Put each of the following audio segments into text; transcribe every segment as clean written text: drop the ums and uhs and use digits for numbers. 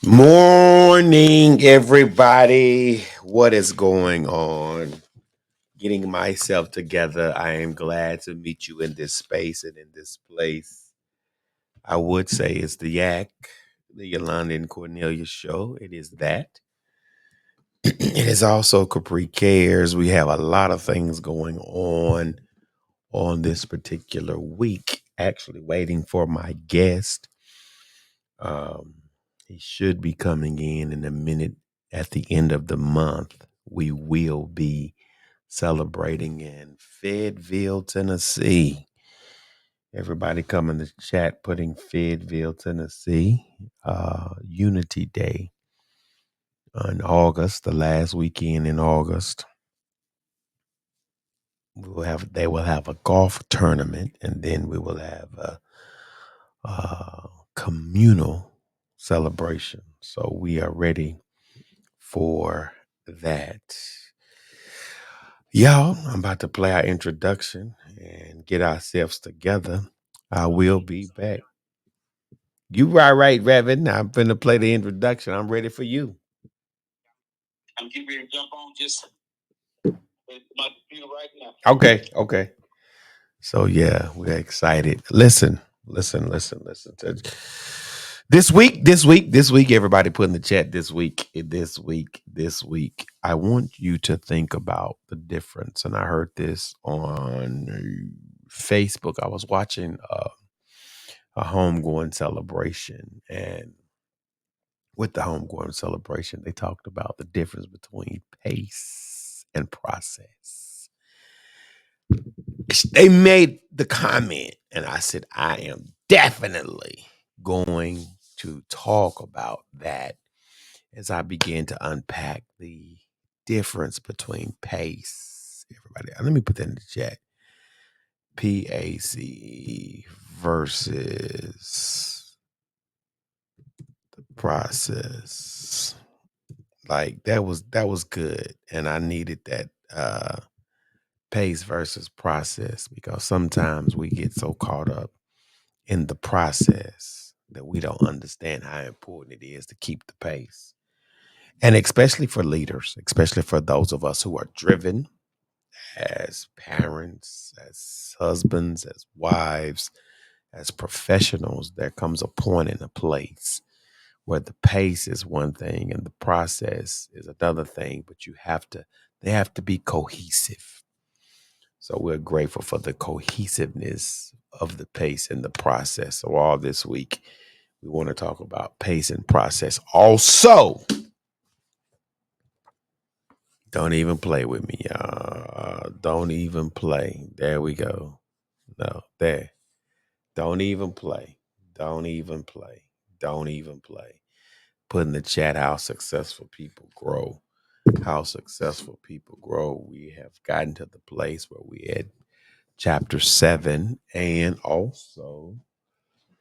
Morning, everybody. What is going on? Getting myself together. I am glad to meet you in this space and in this place. I would say it's the Yak, the Yolanda and Cornelius show. It is that. It is also Capri Cares. We have a lot of things going on this particular week. Actually, waiting for my guest. Um, he should be coming in a minute. At the end of the month, we will be celebrating in Fayetteville, Tennessee. Everybody come in the chat putting Fayetteville, Tennessee, Unity Day in August, the last weekend in August. They will have a golf tournament, and then we will have a communal celebration. So we are ready for that. Y'all, I'm about to play our introduction and get ourselves together. I will be back. You right, Reverend. I'm finna play the introduction. I'm ready for you. I'm getting ready to jump on just my computer right now. Okay. So yeah, we're excited. Listen. This week, everybody put in the chat this week. I want you to think about the difference. And I heard this on Facebook. I was watching a homegoing celebration, and with the homegoing celebration, they talked about the difference between pace and process. They made the comment, and I said, I am definitely going to talk about that as I begin to unpack the difference between pace. Everybody, let me put that in the chat. PACE versus the process. Like that was good, and I needed that pace versus process, because sometimes we get so caught up in the process that we don't understand how important it is to keep the pace. And especially for leaders, especially for those of us who are driven as parents, as husbands, as wives, as professionals, there comes a point and a place where the pace is one thing and the process is another thing, but they have to be cohesive. So we're grateful for the cohesiveness of the pace and the process. So all this week, we want to talk about pace and process. Also, don't even play with me, y'all. Don't even play. There we go. No, there. Don't even play. Don't even play. Don't even play. Put in the chat how successful people grow. How successful people grow. We have gotten to the place where we had chapter 7. And also,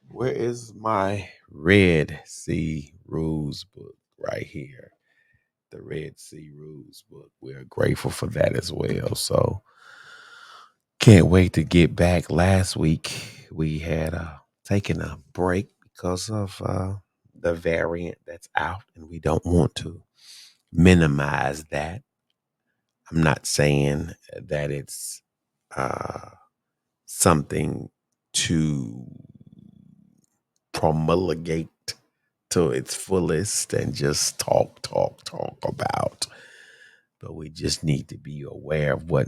where is my Red Sea Rules book? Right here. The Red Sea Rules book. We're grateful for that as well. So can't wait to get back. Last week we had taken a break because of the variant that's out, and we don't want to minimize that. I'm not saying that it's uh, something to promulgate to its fullest and just talk about. But we just need to be aware of what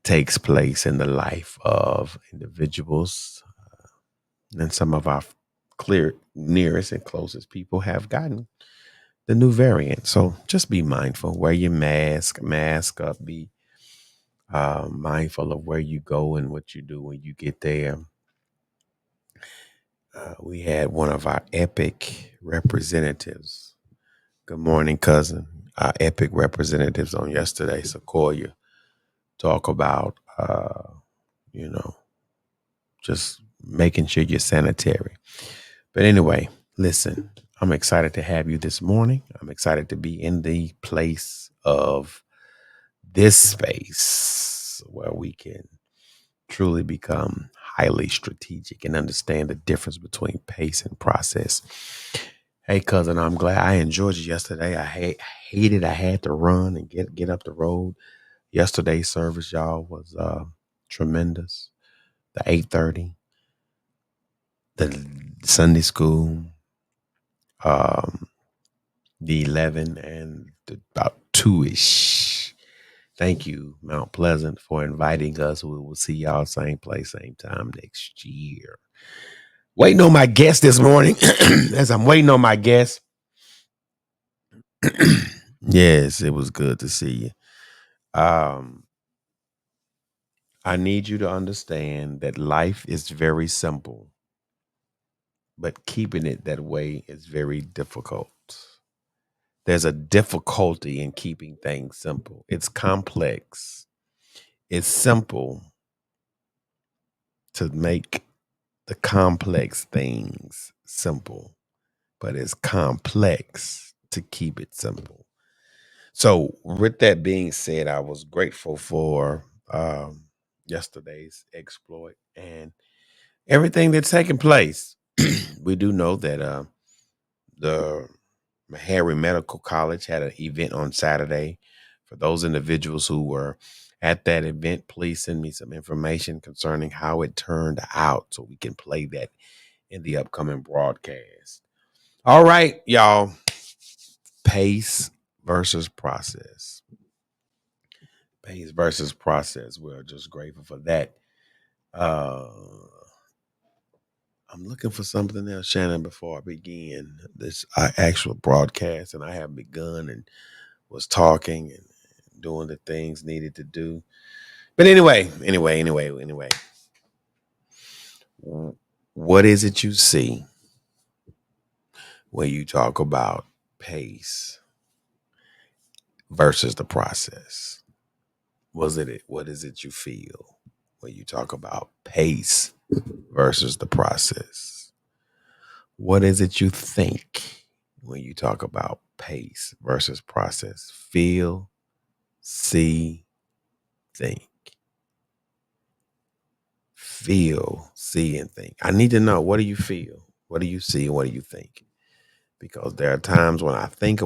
takes place in the life of individuals. And some of our clear, nearest and closest people have gotten the new variant. So just be mindful. Wear your mask up. Be mindful of where you go and what you do when you get there. We had one of our epic representatives. Good morning, cousin. Our epic representatives on yesterday, Sequoia, talk about, just making sure you're sanitary. But anyway, listen, I'm excited to have you this morning. I'm excited to be in the place of this space where we can truly become highly strategic and understand the difference between pace and process. Hey, cousin, I'm glad I enjoyed you yesterday. Hated I had to run and get up the road. Yesterday's service, y'all, was tremendous. The 8:30, the Sunday school, um, the 11, and about 2-ish. Thank you, Mount Pleasant, for inviting us. We will see y'all same place, same time next year. Waiting on my guest this morning. As I'm waiting on my guest. Yes, it was good to see you. I need you to understand that life is very simple, but keeping it that way is very difficult. There's a difficulty in keeping things simple. It's complex. It's simple to make the complex things simple, but it's complex to keep it simple. So, with that being said, I was grateful for yesterday's exploit and everything that's taken place. We do know that the Harry Medical College had an event on Saturday. For those individuals who were at that event, please send me some information concerning how it turned out so we can play that in the upcoming broadcast. All right, y'all. Pace versus process. Pace versus process. We're just grateful for that. Uh, I'm looking for something else, Shannon, before I begin this actual broadcast. And I have begun and was talking and doing the things needed to do. But anyway. What is it you see when you talk about pace versus the process? What is it you feel when you talk about pace versus the process? What is it you think when you talk about pace versus process? Feel, see, think. Feel, see, and think. I need to know, what do you feel? What do you see? What do you think? Because there are times when I think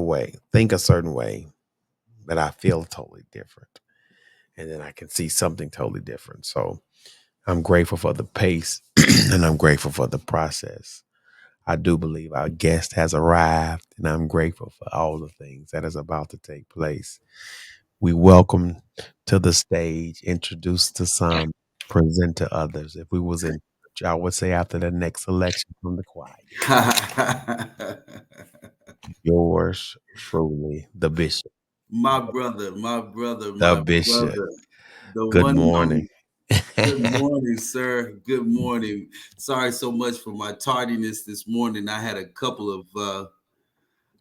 a certain way, that I feel totally different. And then I can see something totally different. So I'm grateful for the pace and I'm grateful for the process. I do believe our guest has arrived, and I'm grateful for all the things that is about to take place. We welcome to the stage, introduce to some, present to others. If we was in church, I would say after the next selection from the choir, yours truly, the bishop. The my bishop. brother, the Good one and morning. only. Good morning, sir. Good morning. Sorry so much for my tardiness this morning. I had a couple of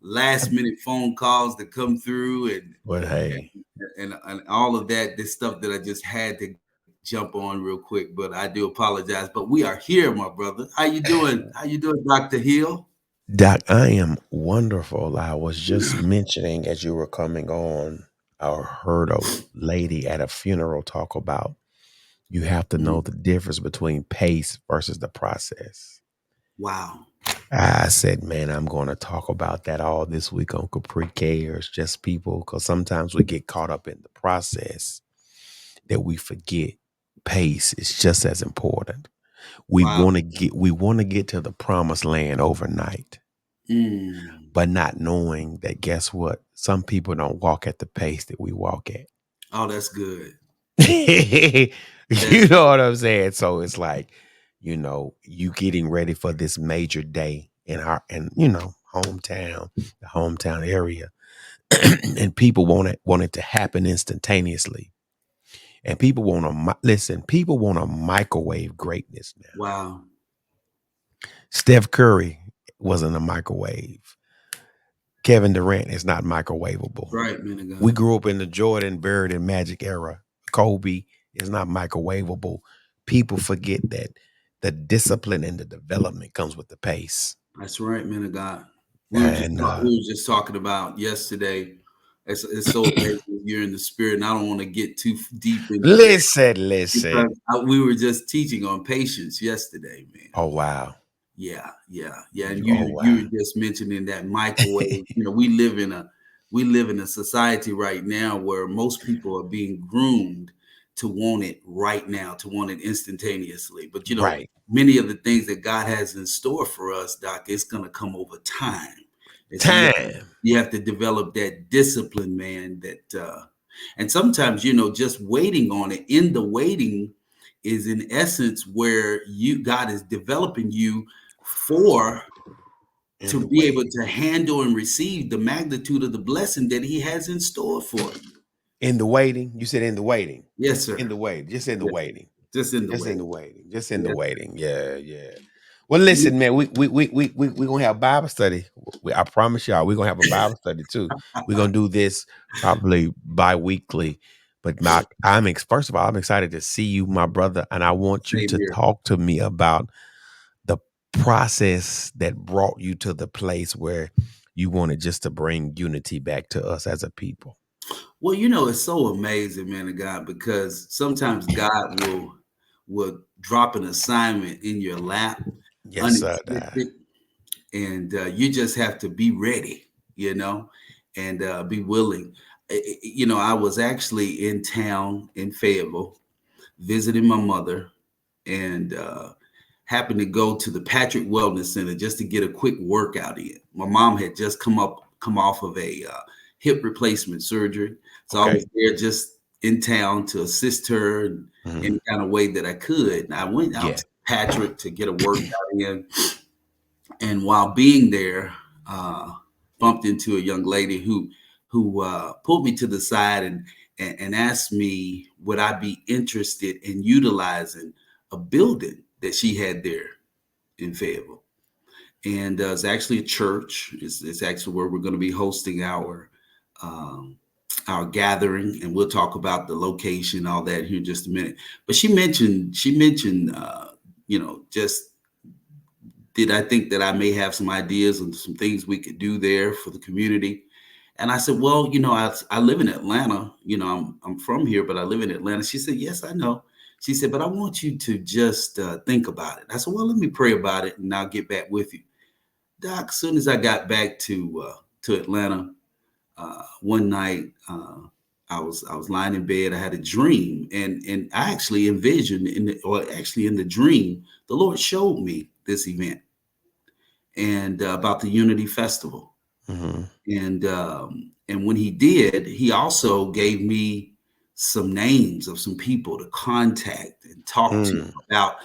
last minute phone calls that come through But hey, and all of that, this stuff that I just had to jump on real quick, but I do apologize. But we are here, my brother. How you doing? How you doing, Dr. Hill? Doc, I am wonderful. I was just mentioning as you were coming on, I heard a lady at a funeral talk about you have to know Mm, the difference between pace versus the process. wow. I said, man, I'm going to talk about that all this week on Capri Cares, just people, because sometimes we get caught up in the process that we forget pace is just as important. Wow. We want to get to the promised land overnight, Mm. but not knowing that, guess what? Some people don't walk at the pace that we walk at. Oh, that's good. You That's know what I'm saying? So it's like, you getting ready for this major day in our and hometown, the hometown area. And people want it to happen instantaneously. And people want to listen, people want to microwave greatness now. wow. Steph Curry wasn't a microwave. Kevin Durant is not microwavable. Right, man of We God. grew up in the Jordan, Bird, and Magic era. Kobe is not microwavable. People forget that the discipline and the development comes with the pace. That's right, man of God. And We were just talking about yesterday. It's so amazing you're in the spirit, and I don't want to get too deep into that listen. because we were just teaching on patience yesterday, man. Oh wow. Yeah. And Oh you wow. were just mentioning that microwave. We live in a society right now where most people are being groomed to want it right now, to want it instantaneously. But Right. many of the things that God has in store for us, Doc, it's gonna come over time. And so Time. you have to develop that discipline, man, that and sometimes, just waiting on it, in the waiting is in essence where God is developing you for In to the be able waiting. to handle and receive the magnitude of the blessing that he has in store for you. In the waiting. You said in the waiting. Yes, sir. In the waiting. Just in the Yes, waiting. just in the Just in way. the waiting. Just in the Yes. waiting. Yeah, yeah. Well, listen, man. We gonna have Bible study. I promise y'all, we're gonna have a Bible study too. We're gonna do this probably bi-weekly. But first of all, I'm excited to see you, my brother, and I want you Same to here. talk to me about the process that brought you to the place where you wanted just to bring unity back to us as a people. Well, it's so amazing, man of God, because sometimes God will drop an assignment in your lap Yes, sir. unexpected, and you just have to be ready, and be willing. I was actually in town in Fayetteville visiting my mother, and happened to go to the Patrick Wellness Center just to get a quick workout in. My mom had just come off of a hip replacement surgery, so I Okay. was there just in town to assist her in Mhm. any kind of way that I could. And I went out Yeah. to Patrick to get a workout in, and while being there, uh, bumped into a young lady who pulled me to the side and asked me would I be interested in utilizing a building that she had there in Fayetteville. And it's actually a church. It's actually where we're going to be hosting um, our gathering, and we'll talk about the location, all that here in just a minute. But she mentioned, just did I think that I may have some ideas and some things we could do there for the community? And I said, well, I live in Atlanta. I'm from here, but I live in Atlanta. She said, yes, I know. She said, but I want you to just think about it. I said, well, let me pray about it, and I'll get back with you. Doc, as soon as I got back to Atlanta, one night, I was lying in bed. I had a dream, and I actually envisioned in the dream, the Lord showed me this event and about the Unity Festival. Mhm. And when he did, he also gave me some names of some people to contact and talk to Mm. about,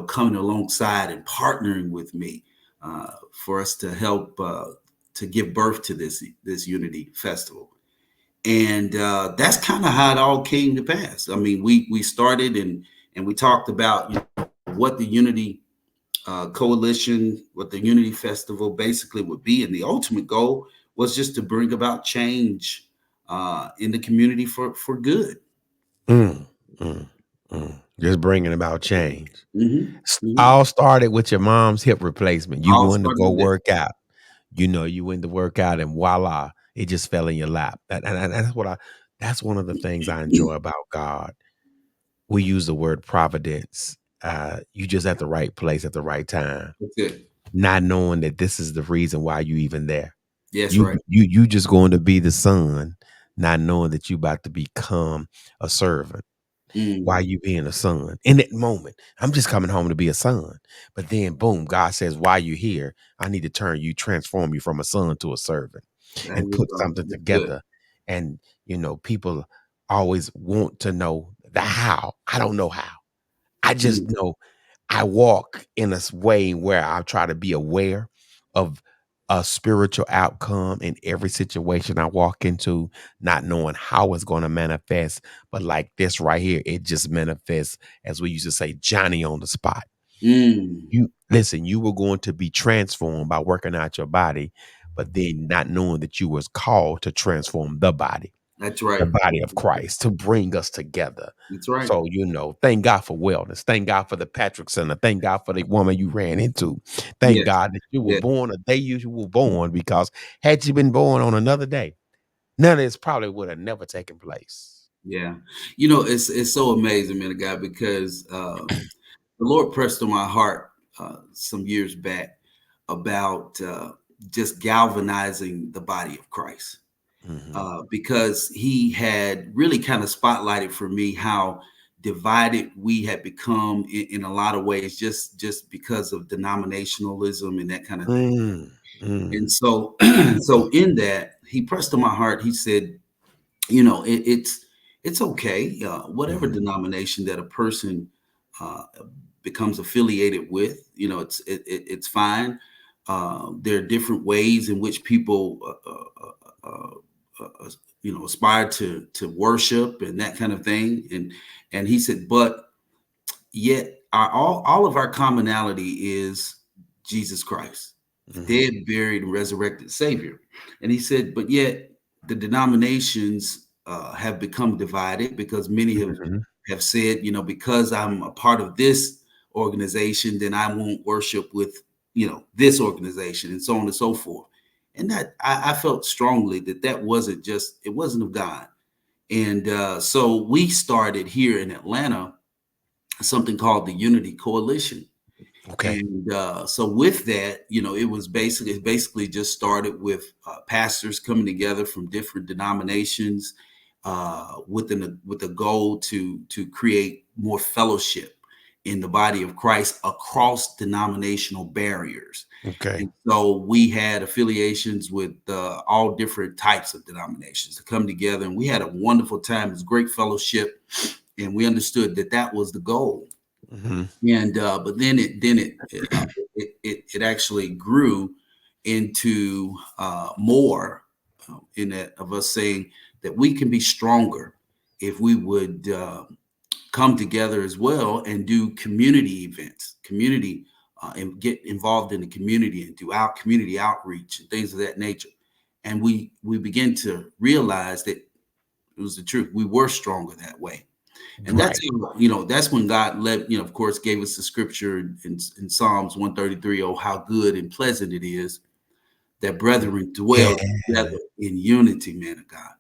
coming alongside and partnering with me for us to help to give birth to this Unity Festival. And that's kind of how it all came to pass. I mean, we started and we talked about what the Unity coalition, what the Unity Festival basically would be. And the ultimate goal was just to bring about change in the community for good. Mm. Mm. Mm. Just bringing about change. Hmm. Hmm. All started with your mom's hip replacement. You All wanted to started go with that. work out. You went to work out, and voila, it just fell in your lap. And that's one of the things I enjoy about God. We use the word providence. You just at the right place at the right time, That's it. not knowing that this is the reason why you even there. Yes, You right. you just going to be the son, not knowing that you about to become a servant. Why Mm, you being a son? In that moment, I'm just coming home to be a son. But then boom, God says, while you here, I need to transform you from a son to a servant there and you put go. something That's good. together. And people always want to know the how. I don't know how. I just Mm, know I walk in a way where I try to be aware of a spiritual outcome in every situation I walk into, not knowing how it's going to manifest. But like this right here, it just manifests, as we used to say, Johnny on the spot. mm, You listen, you were going to be transformed by working out your body, but then not knowing that you was called to transform that's the right. body of Christ, to bring us together. That's right. So, thank God for wellness. Thank God for the Patrick Center. Thank God for the woman you ran into. Thank Yes. God that you were Yes. born a day you were born, because had you been born on another day, none of this probably would have never taken place. Yeah. It's so amazing, man, of God, because the Lord pressed on my heart some years back about just galvanizing the body of Christ. Because he had really kind of spotlighted for me how divided we had become in a lot of ways, just because of denominationalism and that kind of thing. And so, so in that, he pressed on my heart. He said, it's okay, whatever denomination that a person becomes affiliated with, it's fine. There are different ways in which people aspire to worship and that kind of thing. And he said, but yet all of our commonality is Jesus Christ, dead, buried, and resurrected Savior. And he said, but yet the denominations have become divided because many have said, because I'm a part of this organization, then I won't worship with, this organization, and so on and so forth. And that I felt strongly that wasn't it wasn't of God. And so we started here in Atlanta something called the Unity Coalition. Okay. And so with that, it basically just started with pastors coming together from different denominations with a goal to create more fellowship in the body of Christ across denominational barriers. Okay. And so we had affiliations with all different types of denominations to come together, and we had a wonderful time. It was great fellowship, and we understood that was the goal. And but then it actually grew into more in that of us saying that we can be stronger if we would come together as well and do community events, and get involved in the community and do community outreach and things of that nature. And we began to realize that it was the truth. We were stronger that way. And that's, that's when God of course, gave us the scripture in Psalms 133, oh, how good and pleasant it is that brethren dwell together in unity, man of God.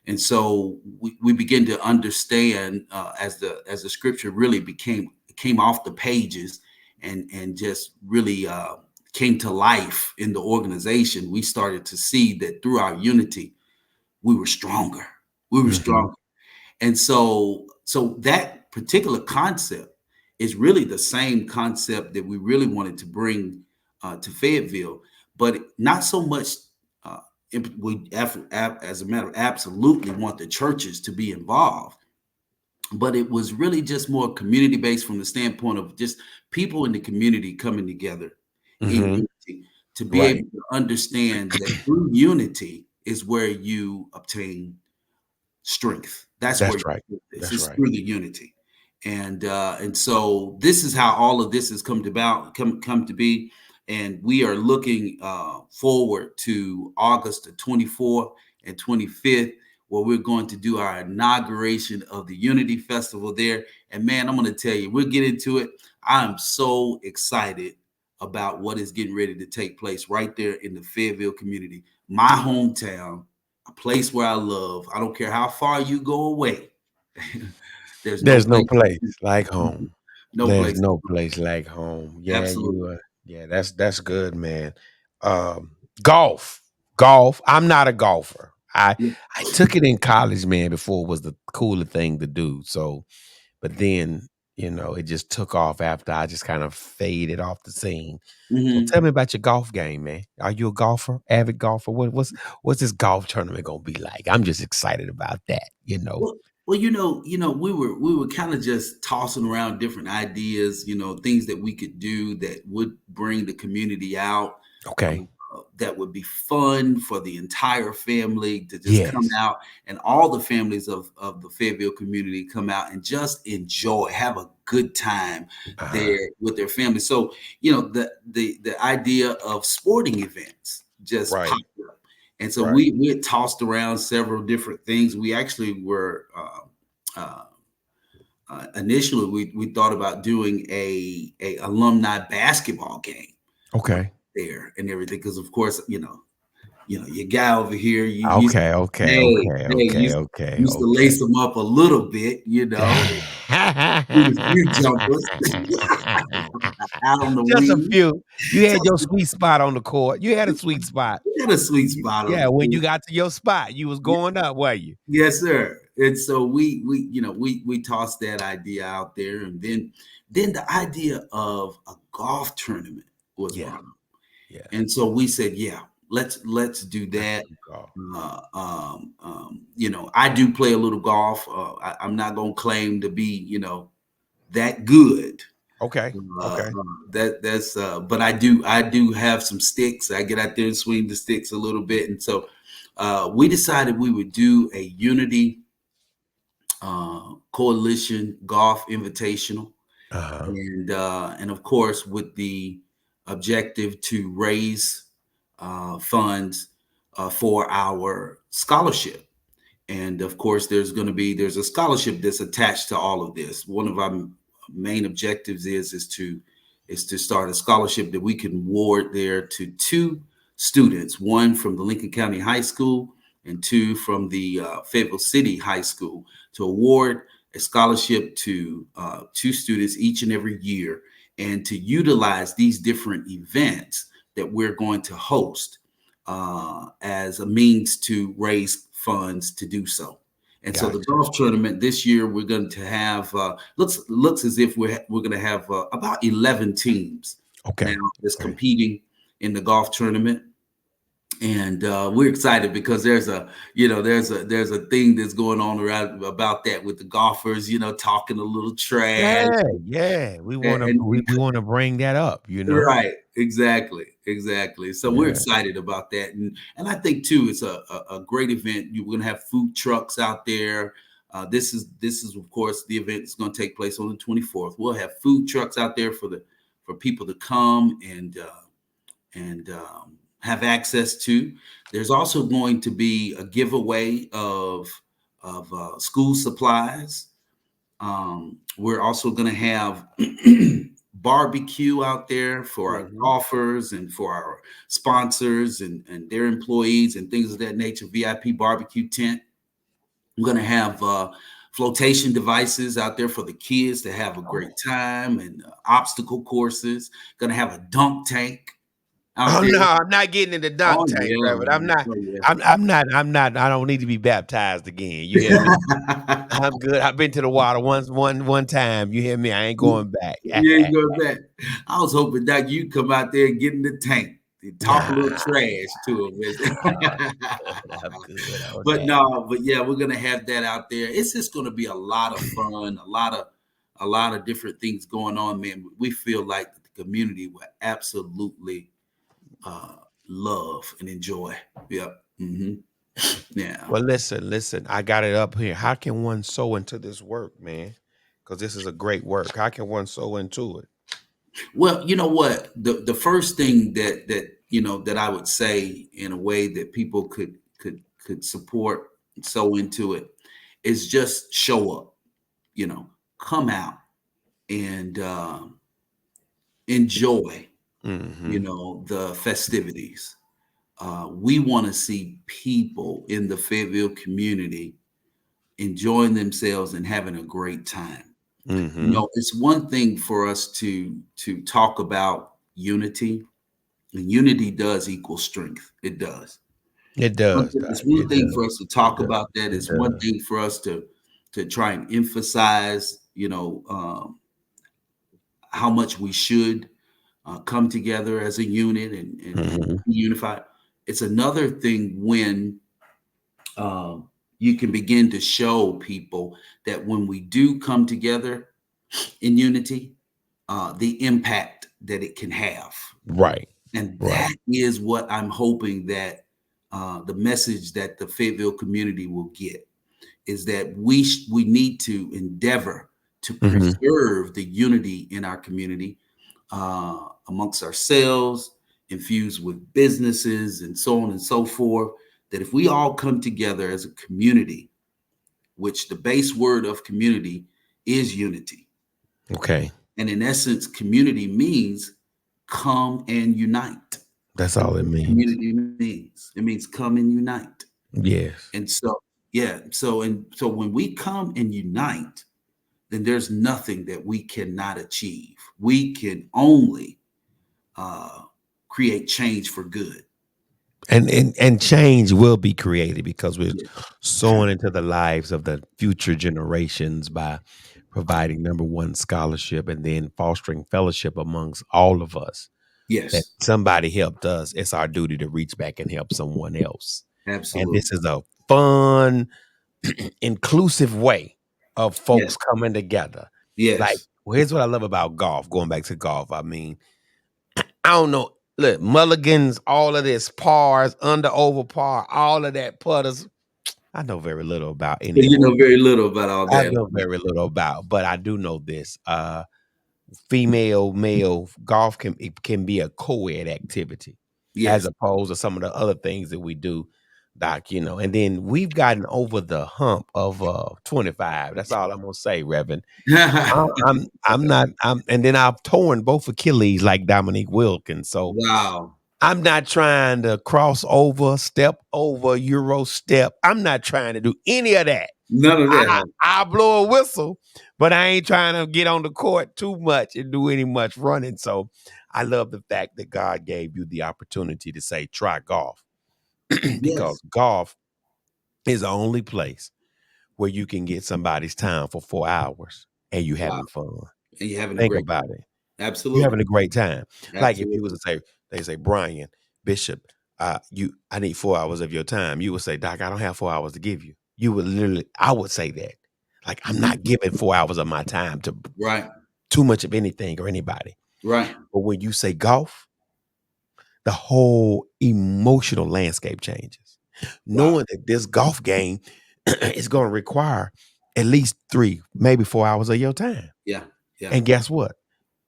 And so we begin to understand as the scripture really came off the pages and just really came to life in the organization. We started to see that through our unity, we were stronger. We were stronger. And so that particular concept is really the same concept that we really wanted to bring to Fayetteville, but not so much. We, as a matter of absolutely, want the churches to be involved, but it was really just more community based from the standpoint of just people in the community coming together in unity to be able to understand that through unity is where you obtain strength. That's where it's through the unity. And so this is how all of this has come to be. And we are looking forward to August the 24th and 25th, where we're going to do our inauguration of the Unity Festival there. And man, I'm going to tell you, we'll get into it. I'm so excited about what is getting ready to take place right there in the Fayetteville community, my hometown, a place where I love. I don't care how far you go away. There's no place like home. There's no place like home. Yeah, absolutely. That's good, man. Golf. I'm not a golfer. I took it in college, man, before it was the cooler thing to do. So, but then, it just took off after I just kind of faded off the scene. So tell me about your golf game, man. Are you a golfer, avid golfer? What's this golf tournament gonna be like? I'm just excited about that, Well, we were kind of just tossing around different ideas, things that we could do that would bring the community out. Okay. That would be fun for the entire family to just come out, and all the families of the Fayetteville community come out and just enjoy, have a good time there with their family. So, the idea of sporting events just popped up. And so we had tossed around several different things. We actually were initially we thought about doing a alumni basketball game. Okay. There and everything, because of course, your guy over here, you used to lace them up a little bit, a few jumpers. out on the Just a wing. few. You had your Just sweet spot on the court. You had a sweet spot. had a sweet spot on Yeah, the when you wing. got to your spot, you was going up, were you? Yes, sir. And so we tossed that idea out there, and then the idea of a golf tournament was Yeah, brought up. yeah. And so we said, yeah, let's do Let's that. do golf. I do play a little golf. I'm not gonna claim to be, that good. Okay, okay. But I do have some sticks. I get out there and swing the sticks a little bit, and so we decided we would do a Unity Coalition Golf Invitational, Uh-huh. and of course with the objective to raise funds for our scholarship. And of course, there's a scholarship that's attached to all of this. One of our main objectives is to start a scholarship that we can award there to two students, one from the Lincoln County High School and two from the Fayetteville City High School, to award a scholarship to two students each and every year, and to utilize these different events that we're going to host as a means to raise funds to do so. And so the Gotcha. golf tournament this year, we're going to have looks as if we're going to have about 11 teams now Okay. that's Okay. competing in the golf tournament. And we're excited because there's a thing that's going on around about that with the golfers, talking a little trash. Yeah, yeah. We wanna And we wanna bring that up, you know? right, exactly. So we're Yeah. excited about that, and I think too, it's a great event. You're going to have food trucks out there. This is of course the event is going to take place on the 24th. We'll have food trucks out there for people to come and have access to. There's also going to be a giveaway of school supplies. We're also going to have barbecue out there for our Mhm. golfers and for our sponsors and their employees and things of that nature. VIP barbecue tent. We're going to have flotation devices out there for the kids to have a great time, and obstacle courses. Going to have a dunk tank out Oh, there. no, I'm not getting in the dunk Oh tank, Reverend. I'm yeah, not oh yeah. I'm not I don't need to be baptized again. You hear me? I'm good. I've been to the water one time. You hear me? I ain't going back. You ain't going back. I was hoping that you come out there and get in the tank and talk a little Nah, trash to him. I'm good on But that. no, but yeah, we're gonna have that out there. It's just gonna be a lot of fun, a lot of different things going on, man. We feel like the community will absolutely uh, love and enjoy. Yep. Yeah. Well, listen, I got it up here. How can one sow into this work, man? Because this is a great work. How can one sow into it? Well, you know what? The first thing that I would say in a way that people could support and sow into it is just show up. Come out and enjoy. Mhm. The festivities. We want to see people in the Fayetteville community enjoying themselves and having a great time. Mhm. It's one thing for us to talk about unity, and unity does equal strength. It does. It does, Doc. It's one It thing for does. us to It talk does. about that. It It's one does. thing for us to try and emphasize, how much we should come together as a unit and Mhm. be unified. It's another thing when you can begin to show people that when we do come together in unity, the impact that it can have. Right. And Right. that is what I'm hoping that the message that the Fayetteville community will get is that we need to endeavor to Mhm. preserve the unity in our community amongst ourselves, infused with businesses and so on and so forth. That if we all come together as a community, which the base word of community is unity. Okay. And in essence, community means come and unite. That's That's all it what means. community means. It means come and unite. Yes. And so, yeah. So when we come and unite, then there's nothing that we cannot achieve. We can only create change for good. And change will be created because we're Yeah. sowing into the lives of the future generations by providing number one scholarship and then fostering fellowship amongst all of us. That Yes, somebody helped us, it's our duty to reach back and help someone else. And absolutely. this is a fun, inclusive way of Yes, folks coming together. Like, yes. well, here's what I love about golf. Going back to golf, I mean, I don't know. Look, mulligans, all of this, pars, under over par, all of that putters. I know very little about So you anymore. know very little about all I that. know very little about, but I do know this. Female, male golf can be a co-ed activity as Yes. opposed to some of the other things that we do, Doc, and then we've gotten over the hump of 25. That's all I'm gonna say, Reverend. I'm not and then I've torn both Achilles like Dominique Wilkins. So Wow. I'm not trying to cross over, step over, Euro step. I'm not trying to do any of that. None of that. Huh? I blow a whistle, but I ain't trying to get on the court too much and do any much running. So I love the fact that God gave you the opportunity to say, try golf, because Yes. golf is the only place where you can get somebody's time for 4 hours and you Wow. having fun. And you're having a Think great about time. it. You're Absolutely. having a great time. Like if you was Absolutely. to say, they say, Bryan, Bishop, I need 4 hours of your time. You would say, Doc, I don't have 4 hours to give you. You would literally, I would say that. Like, I'm Mhm. not giving 4 hours of my time to Right. too much of anything or anybody. Right. But when you say golf, the whole emotional landscape changes. Wow. Knowing that this golf game is going to require at least 3, maybe 4 hours of your time. Yeah. Yeah. And guess what?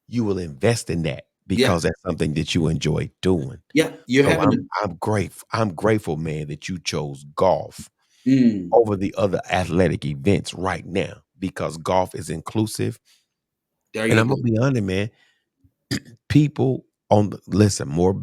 You will invest in that Yeah. because that's something that you enjoy doing. Yeah. You're So having a I'm grateful. I'm grateful, man, that you chose golf mm, over the other athletic events right now because golf is inclusive. there And you I'm go. gonna be honest, man. People on the listen, more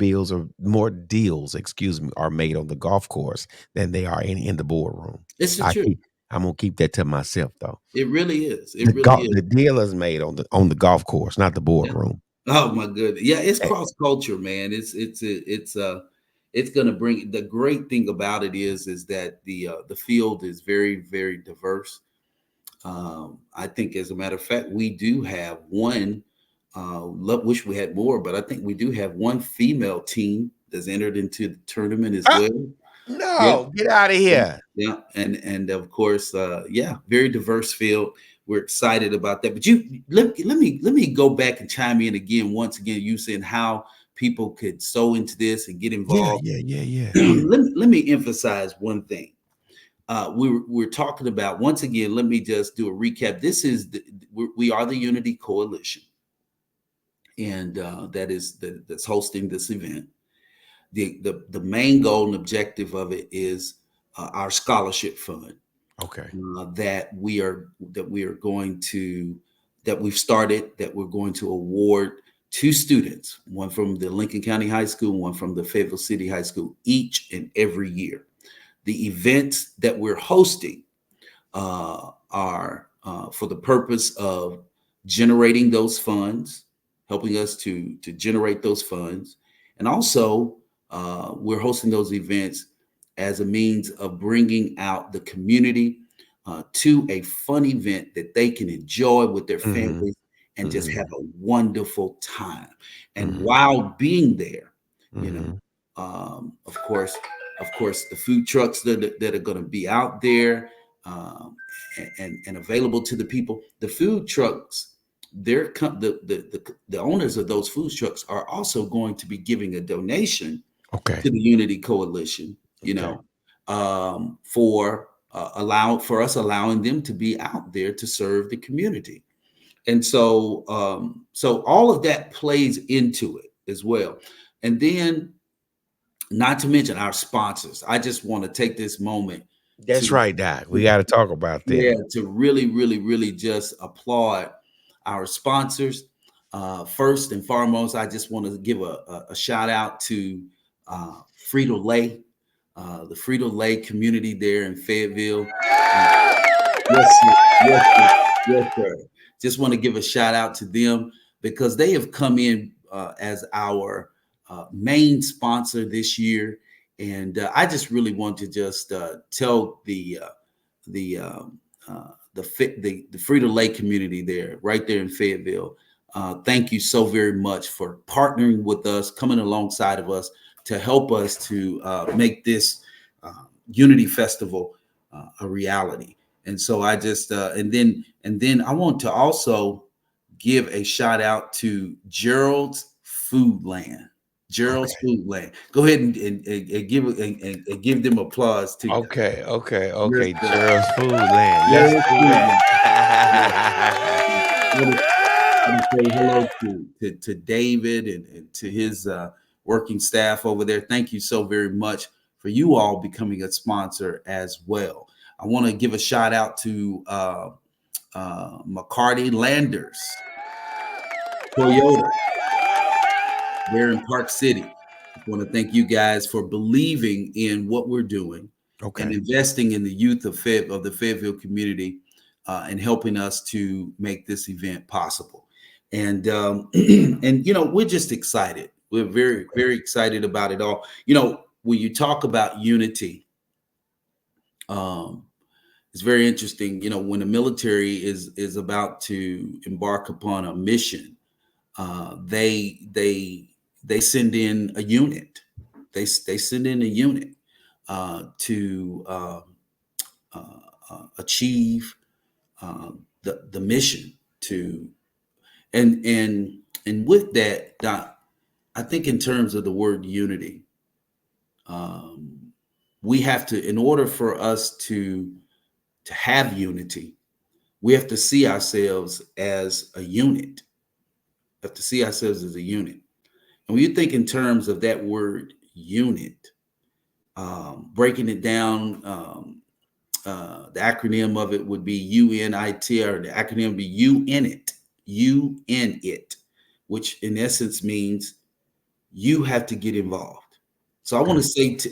deals, excuse me, are made on the golf course than they are in the boardroom. It's the I truth. keep I'm gonna keep that to myself though. It really is. It really is. The deal is made on the golf course, not the Yeah. boardroom. Oh my goodness. Yeah, it's Eh, cross culture, man. It's gonna bring the great thing about it is that the field is very, very diverse. I think, as a matter of fact, we do have one. Wish we had more, but I think we do have one female team that's entered into the tournament as ah, well. Yeah, no, get out of yeah, here. yeah. And of course, yeah, very diverse field. We're excited about that. But you let me go back and chime in again. Once again, you saying how people could sow into this and get Yeah, involved. yeah, yeah, yeah, yeah. Let me emphasize one thing. We're talking about, once again. Let me just do a recap. This is we are the Unity Coalition, and that's hosting this event. The main goal and objective of it is our scholarship fund Okay. that we are going to that we've started, that we're going to award two students, one from the Lincoln County High School, one from the Fayetteville City High School, each and every year. The events that we're hosting are for the purpose of generating those funds, helping us to generate those funds, and also we're hosting those events as a means of bringing out the community to a fun event that they can enjoy with their Mhm, families and just have mhm, a wonderful time. And mhm, while being there, you know, mhm. of course, the food trucks that are going to be out there, um, and available to the people. The food trucks, the owners of those food trucks are also going to be giving a donation Okay, to the Unity Coalition. You okay. know, for allowing them to be out there to serve the community. And so all of that plays into it as well. And then, not to mention our sponsors. I just want to take this moment That's to, right, Doc. We gotta talk about yeah, them. to really, really, really just applaud our sponsors. First and foremost, I just want to give a shout out to Frito Lay, the Frito Lay community there in Fayetteville. Uh, yes, sir. Yes, sir. Yes, sir. just want to give a shout out to them because they have come in as our main sponsor this year. And I just really want to just tell the the Frito-Lay community there, right there in Fayetteville. Thank you so very much for partnering with us, coming alongside of us to help us to make this Unity Festival a reality. And so I just and then I want to also give a shout out to Gerald's Foodland. Gerald's Okay. Foodland. Go ahead and give them applause too. Okay. Okay. Yes, Okay. sir. Gerald's Food Land. Let's Gerald's do Foodland. Yes. that. Want to say hello to David and to his working staff over there. Thank you so very much for you all becoming a sponsor as well. I want to give a shout out to McCarty Landers Toyota there in Park City. I want to thank you guys for believing in what we're doing and Okay. investing in the youth of the Fayetteville community and helping us to make this event possible. And and we're just excited. We're very very excited about it all. When you talk about unity, it's very interesting. When the military is about to embark upon a mission, they send in a unit. They send in a unit to achieve the mission to and with that, Doc, I think in terms of the word unity, we have to, in order for us to have unity, we have to see ourselves as a unit. We have to see ourselves as a unit. And when you think in terms of that word unit, breaking it down, the acronym of it would be UNIT, or the acronym would be UNIT, which in essence means you have to get involved. So I want to say to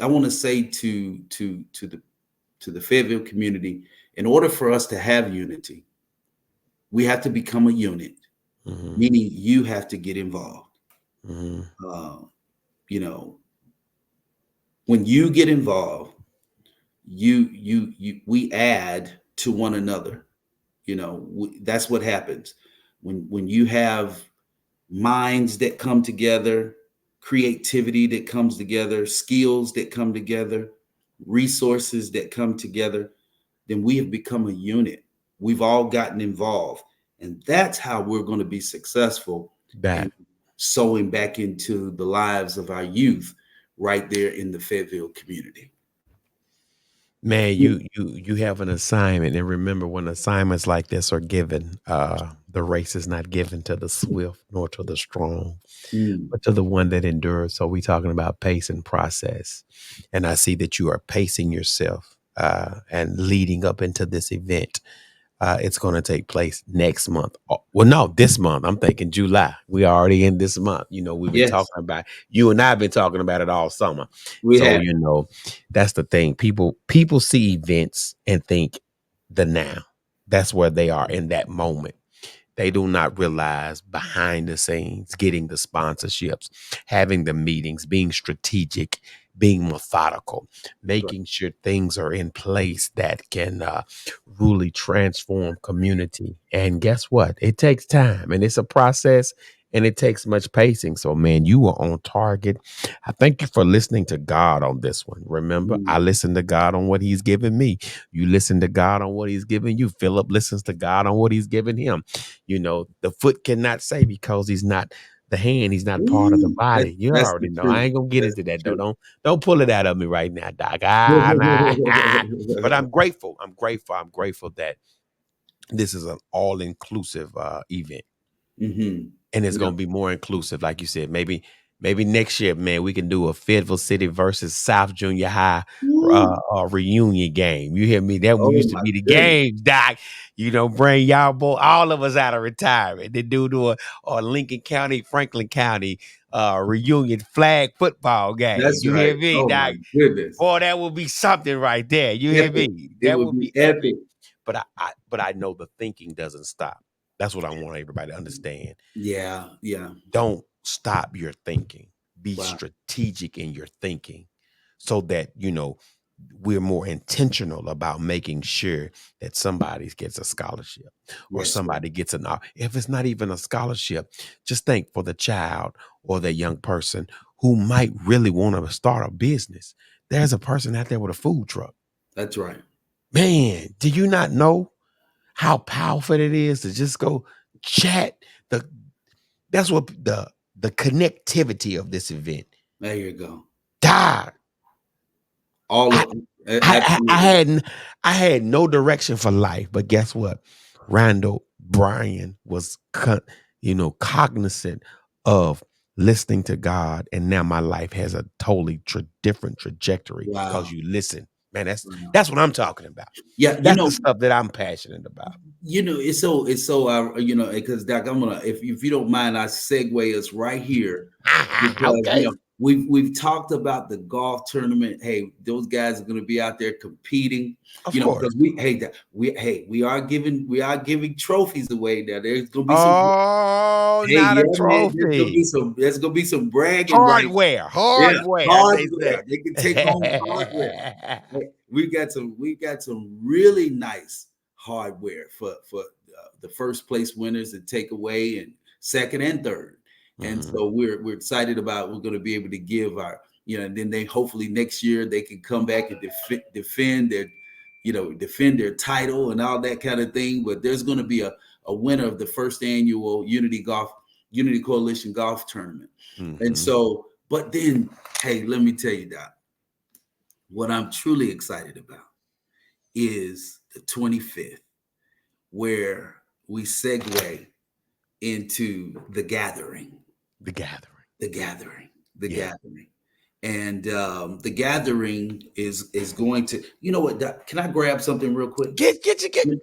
the Fayetteville community, in order for us to have unity, we have to become a unit, meaning you have to get involved. When you get involved, we add to one another. That's what happens when you have minds that come together, creativity that comes together, skills that come together, resources that come together, then we have become a unit. We've all gotten involved, and that's how we're going to be successful in sowing back into the lives of our youth right there in the Fayetteville community. Man, you have an assignment, and remember, when assignments like this are given, the race is not given to the swift nor to the strong, but to the one that endures. So we talking about pace and process, and I see that you are pacing yourself and leading up into this event. It's going to take place next month. Well, no, this month. I'm thinking July. We are already in this month. We've been Yes, talking about, you and I have been talking about it all summer. we So, have. that's the thing. People see events and think the now. That's where they are in that moment. They do not realize behind the scenes, getting the sponsorships, having the meetings, being strategic, being methodical, making sure things are in place that can really transform community. And guess what? It takes time, and it's a process, and it takes much pacing. So, man, you are on target. I thank you for listening to God on this one. Remember, I listen to God on what he's given me. You listen to God on what he's given you. Philip listens to God on what he's given him. The foot cannot say, because he's not the hand, he's not part of the body. You That's already the know. I truth. ain't gonna get That's into that the though. Don't pull it out of me right now, Doc. But I'm grateful. I'm grateful that this is an all-inclusive event. truth. And it's Yeah. gonna be more inclusive, like you said. Maybe next year, man, we can do a Fayetteville City versus South Junior High Woo. reunion game. You hear me? That Oh used to my be the goodness. games, Doc. Bring y'all all of us out of retirement. They do a Lincoln County, Franklin County reunion flag football game. That's You hear right. me, Oh my Doc? goodness. Boy, that would be something right there. You hear Epic. me? It That would would be be epic. epic. But I know the thinking doesn't stop. That's what I want everybody to understand. Yeah, yeah. Don't stop your thinking. Be Wow. strategic in your thinking so that, we're more intentional about making sure that somebody gets a scholarship or Yes, sir. somebody gets if it's not even a scholarship, just think for the child or the young person who might really want to start a business. There's a person out there with a food truck. That's right. Man, do you not know how powerful it is to just go chat? That's what the connectivity of this event. There you go. God, All I of I absolutely. had no direction for life, but guess what? Randall Bryan was cognizant of listening to God, and now my life has a totally different trajectory because Wow. you listen. Man, Wow. that's what I'm talking about. Yeah, That's the stuff that I'm passionate about. it's so because Doc, I'm gonna if you don't mind, I segue us right here because Okay, we've talked about the golf tournament. Hey, those guys are going to be out there competing. of course. Because we are giving trophies away. Now there's going to be some. Oh, Hey, not yeah, a man. trophy. There's gonna be some bragging rights. Hardware, Yeah, hardware, as they hardware. say. They can take home hardware. Hey, we got some really nice hardware for the first place winners and take away and second and third. And Mhm. so we're excited about we're going to be able to give our and then they hopefully next year they can come back and defend their title and all that kind of thing. But there's going to be a winner of the first annual Unity Coalition golf tournament. And Mhm. so, but then, hey, let me tell you that what I'm truly excited about is the 25th, where we segue into the gathering, The gathering. the gathering, the Yeah. gathering. And the gathering is going to, you know what, Doc, can I grab something real quick? Get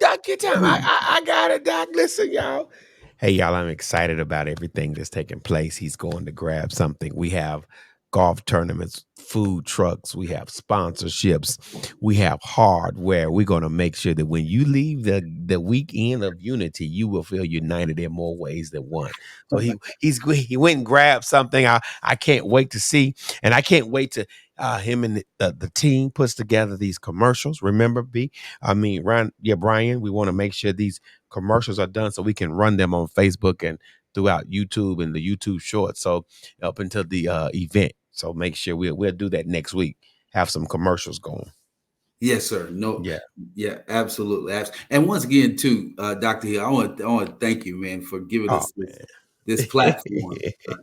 Doc, get time. Let me- I got it, Doc. Listen, y'all. Hey, y'all, I'm excited about everything that's taking place. He's going to grab something. We have golf tournaments, food trucks, we have sponsorships, we have hardware. We're going to make sure that when you leave the weekend of Unity, you will feel united in more ways than one. So he went and grabbed something. I can't wait to see, and I can't wait to him and the team puts together these commercials. Remember, Ryan, Brian, we want to make sure these commercials are done so we can run them on Facebook and throughout YouTube and the YouTube shorts. So up until the event. So make sure we'll do that next week. Have some commercials going. Yes, sir. No, Yeah. yeah, absolutely. And once again, too, Dr. Hill, I want to thank you, man, for giving Oh us this platform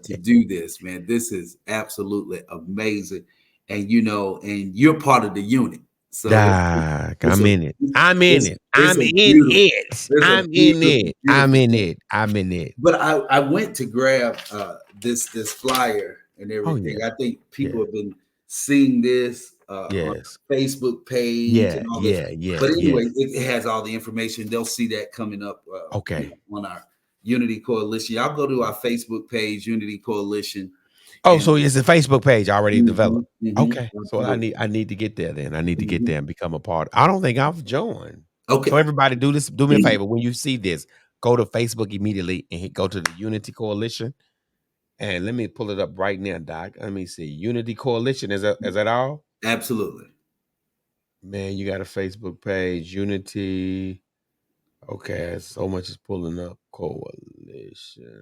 to do this, man. This is absolutely amazing, and you're part of the unit, so Doc, it's I'm a in it. I'm in it's it. it's I'm a in beautiful, it. it's a I'm in beautiful, it. I'm beautiful in thing. it. I'm in it. But I went to grab this flyer and Oh yeah. everything. I think people Yeah. have been seeing this on Yes. our Facebook page Yeah. and all this. Yeah. Yeah. But Yeah. anyway, it has all the information. They'll see that coming up Okay. on our Unity Coalition. Y'all go to our Facebook page, Unity Coalition, Oh, and so it's a Facebook page already developed. mhm, Okay. So I absolutely. need to get there then. I need to get Mhm. there and become a part. I don't think I've joined. So Okay, everybody do me a favor. When you see this, go to Facebook immediately and go to the Unity Coalition. And let me pull it up right now, Doc. Let me see. Unity Coalition. Is that all? absolutely. Man, you got a Facebook page, Unity. Okay, so much is pulling up. Coalition.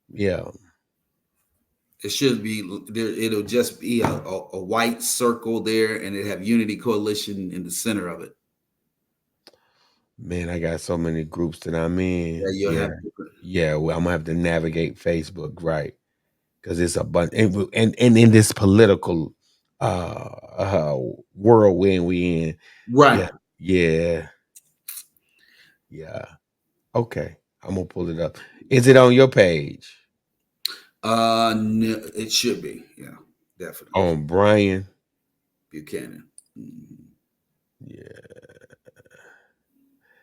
Yeah. It should be there. It'll just be a white circle there, and it have Unity Coalition in the center of it. Man, I got so many groups that I'm Yeah, in. you'll Yeah. have Yeah. Well, I'm gonna have to navigate Facebook, right? Because it's a bunch and in this political whirlwind we in. Yeah. right. Yeah. Yeah. Okay. I'm gonna pull it up. Is it on your page? No, it should be. Yeah, definitely. On Brian? Buchanan. Mhm. Yeah.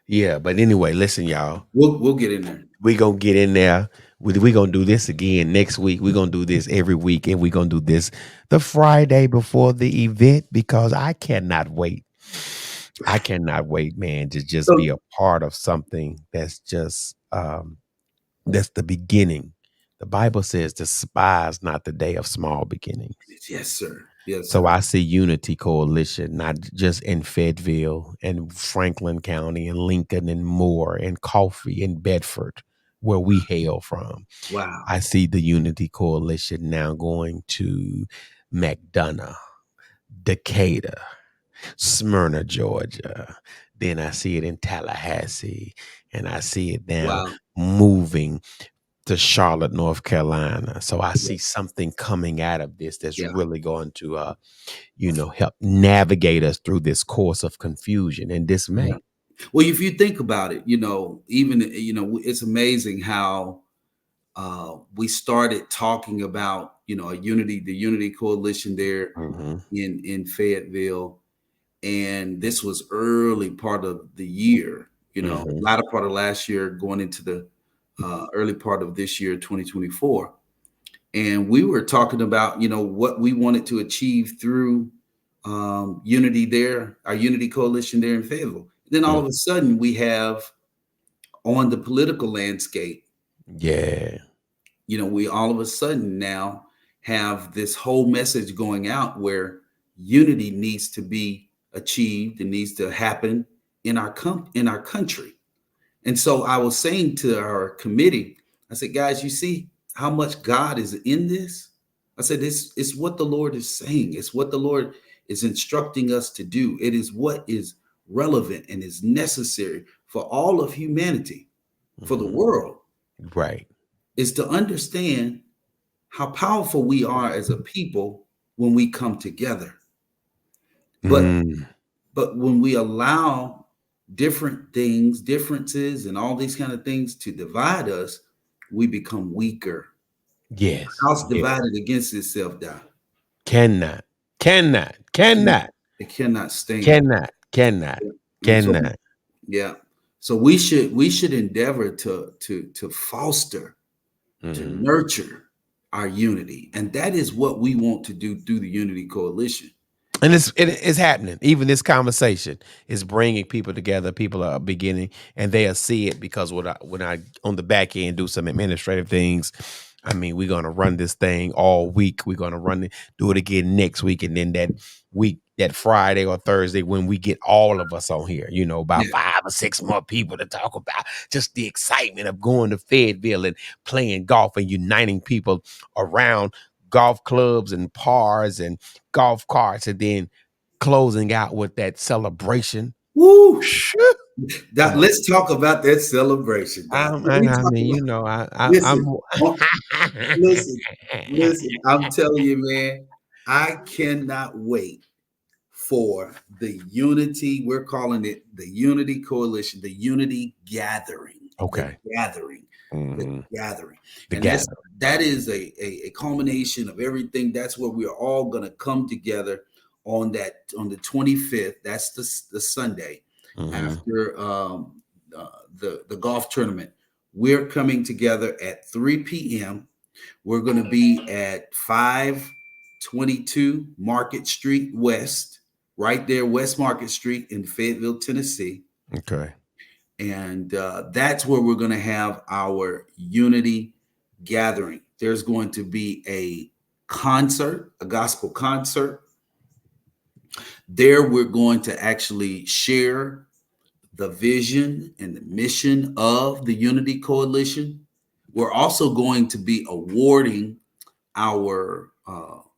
Yeah. But anyway, listen, y'all. We'll get in there. We gonna get in there. We gonna do this again next week. We're gonna do this every week, and we're gonna do this the Friday before the event because I cannot wait. I cannot wait, man, to just be So, a part of something that's the beginning. The Bible says, despise not the day of small beginnings. yes, sir. Yes, So sir. I see Unity Coalition, not just in Fayetteville and Franklin County and Lincoln and Moore and Coffee and Bedford, where we hail from. Wow. I see the Unity Coalition now going to McDonough, Decatur, Smyrna, Georgia. Then I see it in Tallahassee, and I see it now Wow. moving to Charlotte, North Carolina. So I Yeah. see something coming out of this that's Yeah. really going to, help navigate us through this course of confusion and Yeah. dismay. Well, if you think about it, even it's amazing how we started talking about the Unity Coalition there Hmm. in Fayetteville, and this was early part of the year, Hmm. latter part of last year, going into the early part of this year, 2024, and we were talking about what we wanted to achieve through Unity there, our Unity Coalition there in Fayetteville. Then all of a sudden, we have on the political landscape, Yeah. we all of a sudden now have this whole message going out where unity needs to be achieved and needs to happen in our country. And so I was saying to our committee, I said, guys, you see how much God is in this? I said, it's what the Lord is saying. It's what the Lord is instructing us to do. It is what is relevant and is necessary for all of humanity, for the Hmm. world, Right. is to understand how powerful we are as a people when we come together. But Mm. but when we allow different things, differences, and all these kind of things to divide us, we become weaker. Yes. House Yeah. divided against itself, die. Cannot. Cannot. Cannot- Cannot. It cannot stand. Cannot. Cannot. And so, Cannot. yeah. So we should endeavor to foster, to Hmm. nurture our unity, and that is what we want to do through the Unity Coalition. And it's happening. Even this conversation is bringing people together. People are beginning, and they'll see it because when I on the back end do some administrative things. I mean, we're gonna run this thing all week. We're gonna do it again next week, and then that week, that Friday or Thursday, when we get all of us on here, about Yeah. 5 or 6 more people to talk about just the excitement of going to Fayetteville and playing golf and uniting people around golf clubs and pars and golf carts, and then closing out with that celebration. Woo! Phew. Uh, Let's talk about that celebration, Doc. Can we I talk mean, about I'm. listen, oh, listen, listen. I'm telling you, man, I cannot wait for the unity. We're calling it the Unity Coalition, the Unity Gathering, Okay. the Hmm. gathering. The And gather. that is a culmination of everything. That's where we are all going to come together on the 25th. That's the Sunday Hmm. after the golf tournament. We're coming together at 3 p.m. We're going to be at 522 Market Street West, right there, West Market Street in Fayetteville, Tennessee. Okay. And that's where we're going to have our unity gathering. There's going to be a concert, a gospel concert. There, we're going to actually share the vision and the mission of the Unity Coalition. We're also going to be awarding our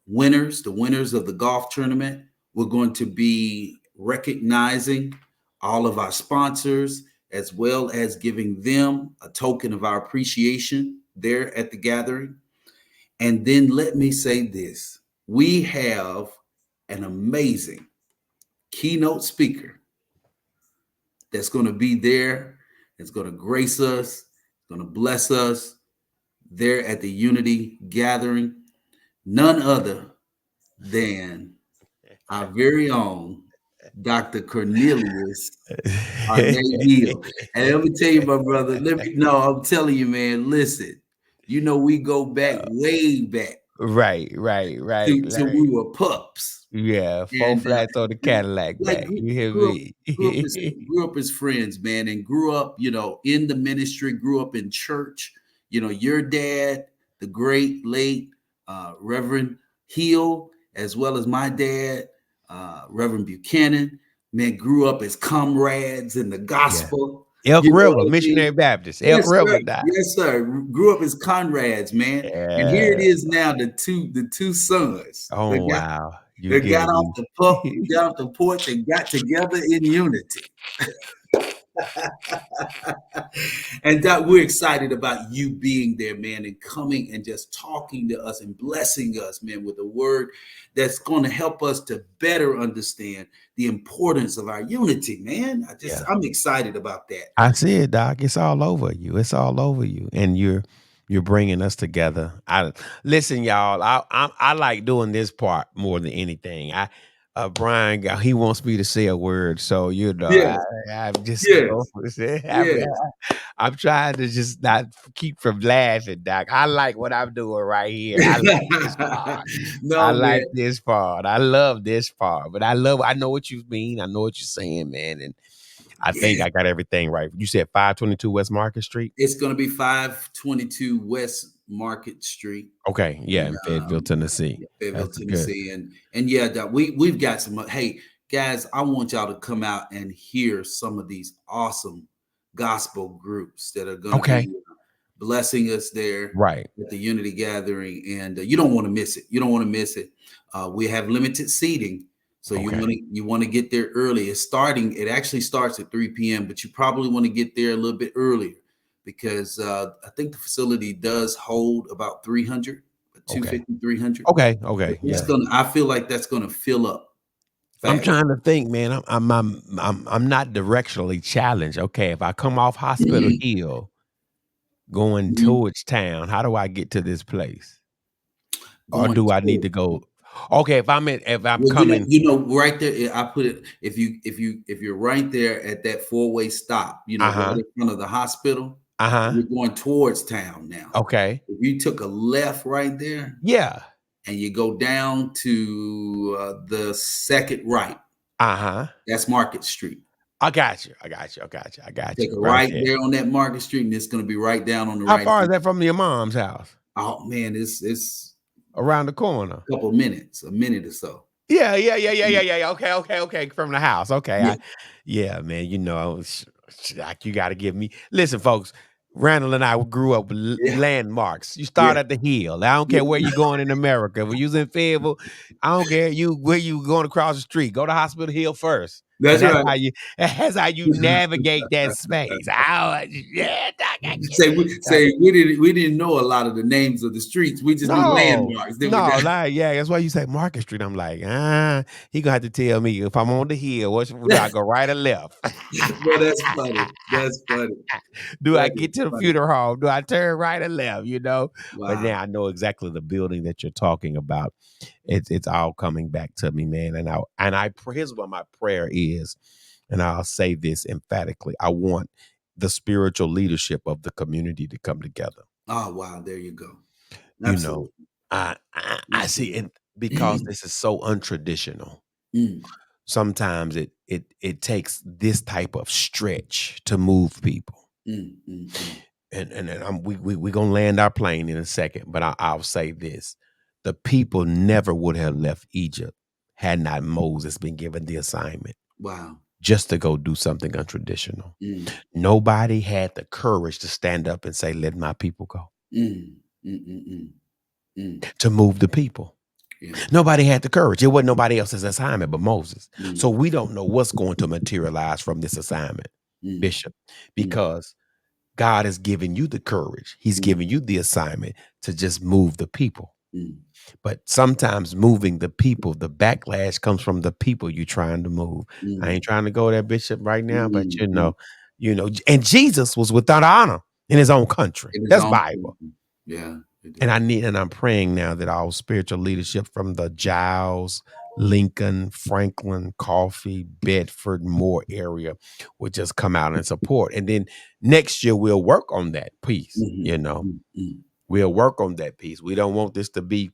winners, the winners of the golf tournament. We're going to be recognizing all of our sponsors, as well as giving them a token of our appreciation there at the gathering. And then let me say this, we have an amazing keynote speaker that's going to be there, that's going to grace us, going to bless us there at the Unity gathering. None other than our very own Dr. Cornelius Arnay. And let me tell you, my brother, I'm telling you, man, listen, we go back way back. Right. till we were pups. Yeah, 4 And flats on the Cadillac like back. You hear grew up me? grew up as friends, man, and grew up, in the ministry, grew up in church. Your dad, the great late Reverend Hill, as well as my dad, Reverend Buchanan, man, grew up as comrades in the Yeah. gospel. Elk You know River, what I mean? Missionary Baptist. Elk Yes, sir. River, that. Yes, sir. Grew up as comrades, man. And here it Yeah. is now, the two sons Oh, wow. You that got getting off me. the got off the porch and got together in unity. And that we're excited about you being there, man, and coming and just talking to us and blessing us, man, with a word that's going to help us to better understand the importance of our unity, man. Yeah. I'm excited about that. I see it, Doc. It's all over you. It's all over you, and you're bringing us together. I listen, y'all. I like doing this part more than anything. Brian, he wants me to say a word, so Yes, I'm just yes, yes. I'm trying to just not keep from laughing, Doc. I like what I'm doing right here. I like this part. I No, man. like this part. I love this part, but I know what you mean. I know what you're saying, man, and I think Yes. I got everything right. You said 522 West Market Street? It's going to be 522 West Market Street Okay. Yeah, in in Fayetteville, Tennessee. yeah, Fayetteville, That's good. Tennessee. And yeah, we've got some. Hey, guys, I want y'all to come out and hear some of these awesome gospel groups that are going to Okay. be blessing us there Right. at the Unity Gathering, and you don't want to miss it. You don't want to miss it. We have limited seating, so Okay. you want to get there early. It actually starts at 3 p.m., but you probably want to get there a little bit earlier because I think the facility does hold about 300, Okay. 250, 300. Okay. Okay. That's Yeah. gonna. I feel like that's gonna fill up I'm fast. trying to think, man. I'm not directionally challenged. Okay, if I come off Hospital Hill going towards town, how do I get to this place? Or Going do I need towards. to go? Okay, if I'm Well, coming, right there. I put it. If you're right there at that four-way stop, right uh-huh, in front of the hospital, uh-huh. you're going towards town now. Okay. If you took a left right there Yeah. and you go down to the second right, Uh-huh. that's Market Street. I got you. I got you. I got you. I got Take you. a Right right there. there on that Market Street, and it's going to be right down on the How right. far is that from your mom's house? Oh man, it's Around the corner. a couple minutes, a minute or so. Yeah. Okay. From the house. Okay. Yeah, Yeah, man. Like you got to give me. Listen, folks. Randall and I grew up with yeah, landmarks. You yeah, start at the hill. I don't care where yeah. you're going in America. If you're in Fayetteville, I don't care where you going across the street. Go to Hospital Hill first. And That's right. that's how you navigate that space. Yeah, Doc, I get it. We didn't know a lot of the names of the streets. We just knew No, landmarks, didn't we? no, like, yeah, that's why you say Market Street. I'm like, he gonna have to tell me if I'm on the hill, do I go right or left? Well, that's funny. That's funny. Do That I is get to the funny. funeral home? Do I turn right or left? But Wow. now I know exactly the building that you're talking about. It's all coming back to me, man. Here's what my prayer is, and I'll say this emphatically: I want the spiritual leadership of the community to come together. Oh, wow. There you go. You know, Absolutely. I see, Absolutely. and because this is so untraditional, Mm, sometimes it takes this type of stretch to move people. mm, mm, mm. We gonna land our plane in a second, but I'll say this: the people never would have left Egypt had not Moses been given the assignment Wow. just to go do something untraditional. Mm, Nobody had the courage to stand up and say, "Let my people go," mm, mm, mm, mm, mm. to move the people. Yeah. Nobody had the courage. It wasn't nobody else's assignment but Moses. So Mm, we don't know what's going to materialize from this assignment, mm, Bishop, mm, because God has given you the courage. He's mm, given you the assignment to just move the people. mm, But sometimes moving the people, the backlash comes from the people you're trying to move. I mm, ain't trying to go there, Bishop, right now, but mm, mm. and Jesus was without honor in his own country. It is That's on. Bible. Yeah, it And is. I'm praying now that all spiritual leadership from the Giles, Lincoln, Franklin, Coffee, Bedford, Moore area would just come out and support. And then next year we'll work on that piece, Mhm, mm, mm. We'll work on that piece. We don't want this to be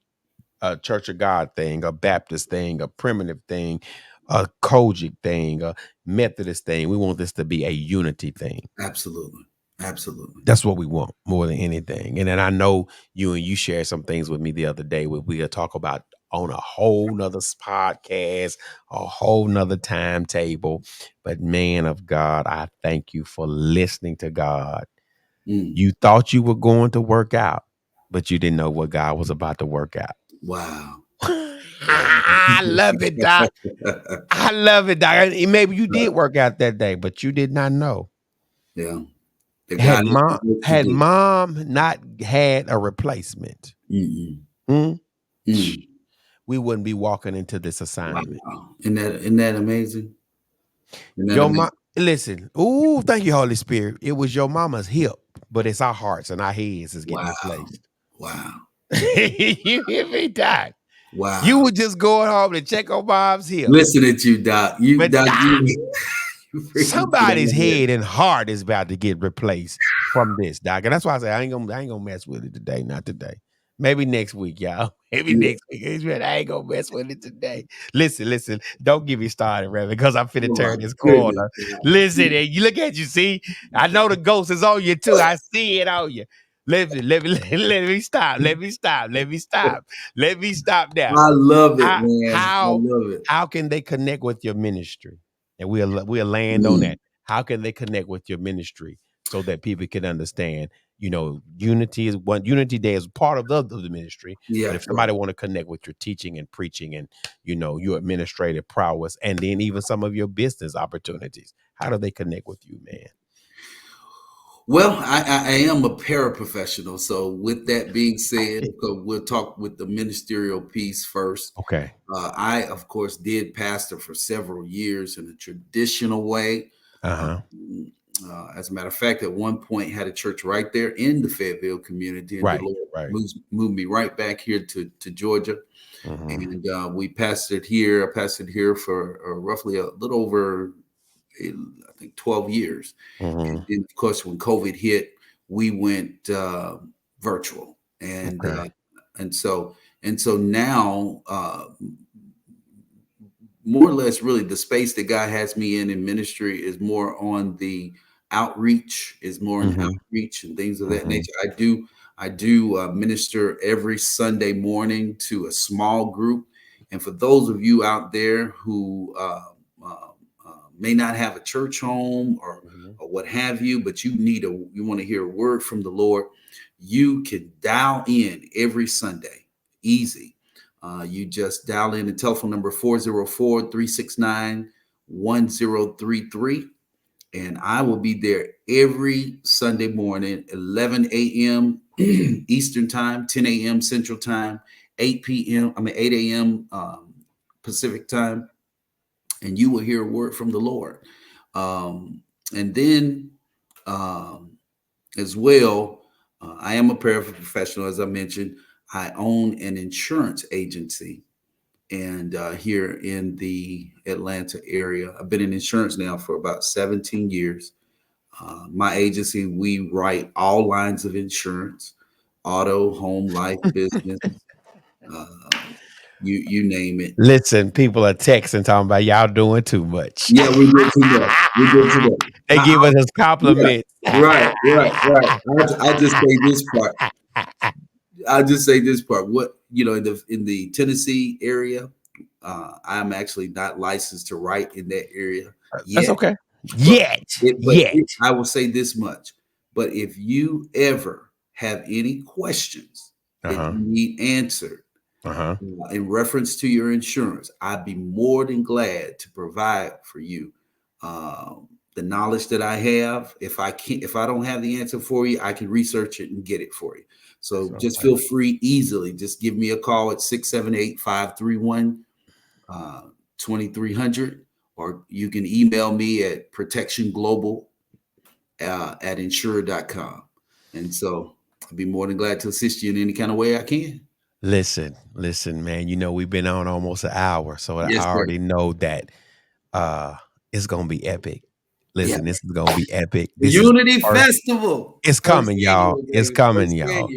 a Church of God thing, a Baptist thing, a primitive thing, a Kojic thing, a Methodist thing. We want this to be a unity thing. Absolutely. Absolutely. That's what we want more than anything. And then I know you shared some things with me the other day where we'll talk about on a whole nother podcast, a whole nother timetable. But man of God, I thank you for listening to God. You thought you were going to work out, but you didn't know what God was about to work out. Wow. I love it, Doc. I love it, Doc. Maybe you did work out that day, but you did not know. Yeah. Had mom not had a replacement, we wouldn't be walking into this assignment. Wow. Isn't that amazing? Your mom, listen. Ooh, thank you, Holy Spirit. It was your mama's hip, but it's our hearts and our heads is getting replaced. Wow. You hear me, Doc? Wow. You were just going home to check on mom's hip. Listen to you, Doc. Somebody's head and heart is about to get replaced from this, Doc. And that's why I say I ain't gonna mess with it today. Not today. Maybe next week, y'all. Maybe next week. I ain't gonna mess with it today. Listen. Don't get me started, Reverend, because I'm finna turn this corner. Listen, and you look at you. See, I know the ghost is on you too. I see it on you. Let me stop. Let me stop now. I love it, man. I love it. How can they connect with your ministry? And we'll land on that. How can they connect with your ministry so that people can understand? Unity Day is part of the ministry. Yeah, but if somebody want to connect with your teaching and preaching and your administrative prowess and then even some of your business opportunities, how do they connect with you, man? Well, I am a paraprofessional. So with that being said, we'll talk with the ministerial piece first. Okay. I, of course, did pastor for several years in a traditional way. As a matter of fact, at one point had a church right there in the Fayetteville community. And the Lord moved me right back here to Georgia. And we pastored here. I pastored here for roughly a little over, I think, 12 years. And then, of course, when COVID hit, we went virtual. And so now, more or less, really, the space that God has me in ministry is more on the outreach, and things of that nature. I do minister every Sunday morning to a small group. And for those of you out there who may not have a church home or what have you, but you want to hear a word from the Lord, you can dial in every Sunday. Easy. You just dial in the telephone number 404-369-1033. And I will be there every Sunday morning, 11 a.m. Eastern time, 10 a.m. Central time, 8 a.m. Pacific time. And you will hear a word from the Lord. And then as well, I am a paraprofessional, as I mentioned. I own an insurance agency, and here in the Atlanta area. I've been in insurance now for about 17 years. My agency, we write all lines of insurance: auto, home, life, business, you name it. Listen, people are texting talking about y'all doing too much. Yeah, we did too much. They give us compliments. Yeah, right. I'll just say this part. What, in the Tennessee area, I'm actually not licensed to write in that area yet. That's okay. I will say this much. But if you ever have any questions that you need answered in reference to your insurance, I'd be more than glad to provide for you the knowledge that I have. If I don't have the answer for you, I can research it and get it for you. So just feel free easily. Just give me a call at 678-531-2300, or you can email me at protectionglobal@insure.com. And so I'd be more than glad to assist you in any kind of way I can. Listen, man, we've been on almost an hour, so I already know that it's going to be epic. Listen, this is going to be epic. This Unity Festival. It's coming, y'all. It's coming, y'all.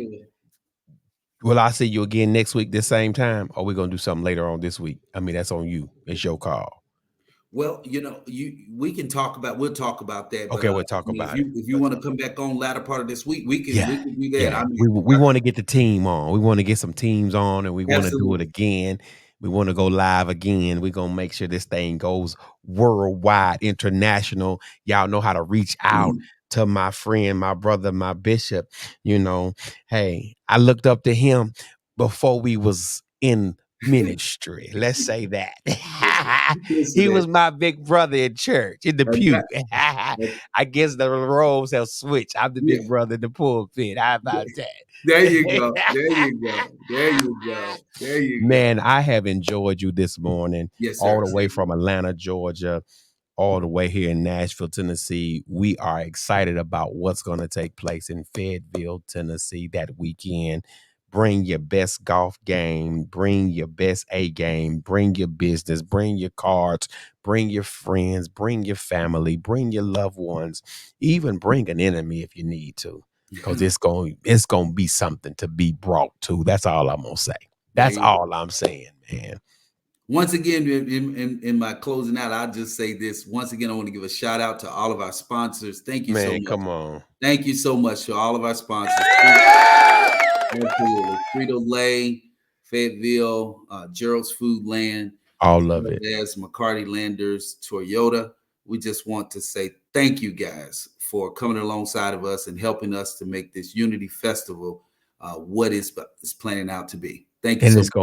Will I see you again next week, this same time? Or we gonna do something later on this week? I mean, that's on you. It's your call. Well, we'll talk about that. But Okay, we'll I talk mean, about it. if you want to come back on latter part of this week, we Yeah, can do that. yeah. I mean, We want to get the team on. We want to get some teams on, and we want to do it absolutely. again. We want to go live again. We're gonna make sure this thing goes worldwide, international. Y'all know how to reach out to my friend, my brother, my bishop. You know, hey, I looked up to him before we was in ministry. Let's say that. Listen, He was my big brother in church, in the and pew. that, that- I guess the roles have switched. I'm the yeah, big brother in the pulpit. How about there you that? go. There you go. There you go. There you go. Man, I have enjoyed you this morning, Yes, all sir. the way Same from here. Atlanta, Georgia, all the way here in Nashville, Tennessee. We are excited about what's going to take place in Fayetteville, Tennessee that weekend. Bring your best golf game, bring your best A game, bring your business, bring your cards, bring your friends, bring your family, bring your loved ones, even bring an enemy if you need to. Because it's gonna be something to be brought to. That's all I'm gonna say. There That's you go. all I'm saying, man. Once again, in my closing out, I'll just say this. Once again, I want to give a shout out to all of our sponsors. Thank you so Man, much. come on. Thank you so much to all of our sponsors. Absolutely. Frito-Lay, Fayetteville, Gerald's Foodland, as All of well it. as McCarty Landers, Toyota. We just want to say thank you guys for coming alongside of us and helping us to make this Unity Festival what is planning out to be. Thank you And so it's much.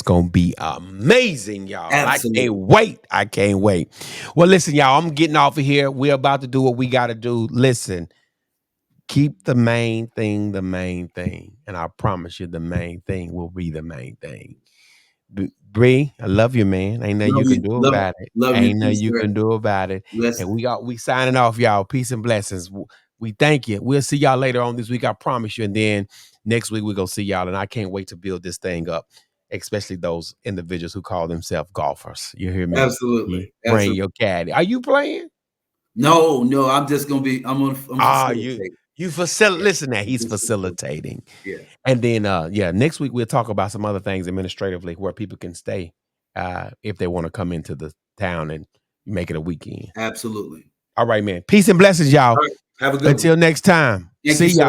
gonna be amazing, y'all. I can't Absolutely. wait. I can't wait. Well, listen, y'all. I'm getting off of here. We're about to do what we gotta do. Listen, keep the main thing the main thing. And I promise you the main thing will be the main thing. Bree, I love you, man. Ain't nothing Love you can you. do about it. Love you Ain't too, nothing you sir. can do about it. And Bless. we signing off, y'all. Peace and blessings. We thank you. We'll see y'all later on this week. I promise you. And then next week we're gonna see y'all. And I can't wait to build this thing up, especially those individuals who call themselves golfers. You hear me? You Absolutely. bring Absolutely. your caddy. Are you playing? No, no, I'm just gonna be I'm Ah, you facilitating. you Yeah. listen, that I'm he's just facilitating. facilitating. Yeah. And then yeah, next week we'll talk about some other things administratively where people can stay if they want to come into the town and make it a weekend. Absolutely. All right, man. Peace and blessings, y'all. All right. Have a good one. Until next time. Thank See you, y'all. sir.